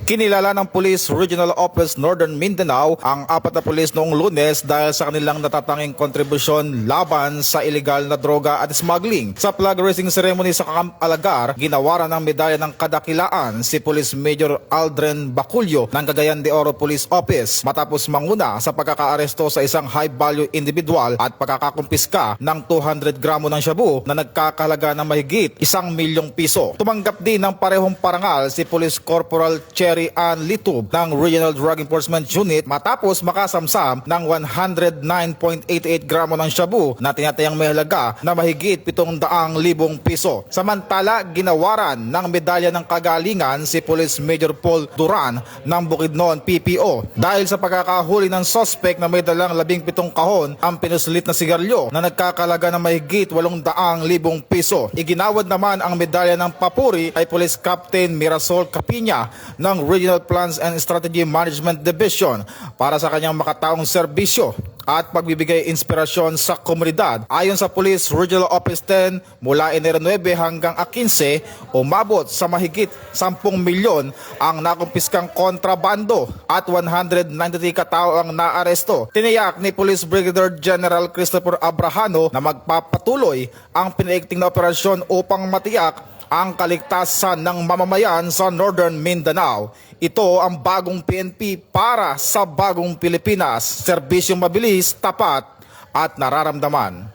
Kinilala ng Police Regional Office Northern Mindanao ang 4 na pulis noong Lunes dahil sa kanilang natatanging kontribusyon laban sa iligal na droga at smuggling. Sa flag raising ceremony sa Camp Alagar, ginawaran ng medalya ng kadakilaan si Police Major Aldren Baculio ng Cagayan de Oro Police Office matapos manguna sa pagkakaaresto sa isang high-value individual at pagkakakumpiska ng 200 gramo ng shabu na nagkakahalaga ng mahigit 1,000,000 piso. Tumanggap din ng parehong parangal si Police Corporal Cherry Ann Litub ng Regional Drug Enforcement Unit matapos makasamsam ng 109.88 gramo ng shabu na tinatayang may halaga na mahigit 700,000 piso. Samantala, ginawaran ng medalya ng kagalingan si Police Major Paul Duran ng Bukidnon PPO dahil sa pagkakahuli ng suspect na may dalang 17 kahon ang pinuslit na sigarilyo na nagkakalaga ng mahigit 800,000 piso. Iginawad naman ang medalya ng papuri ay Police Captain Mirasol Capiña ng Regional Plans and Strategy Management Division para sa kanyang makataong serbisyo at pagbibigay inspirasyon sa komunidad. Ayon sa Police Regional Office 10, mula Enero 9 hanggang 15, umabot sa mahigit 10 milyon ang nakumpiskang kontrabando at 193 katao ang naaresto. Tiniyak ni Police Brigadier General Christopher Abrahano na magpapatuloy ang pinaigting na operasyon upang matiyak ang kaligtasan ng mamamayan sa Northern Mindanao. Ito ang bagong PNP para sa bagong Pilipinas. Serbisyong mabilis, tapat at nararamdaman.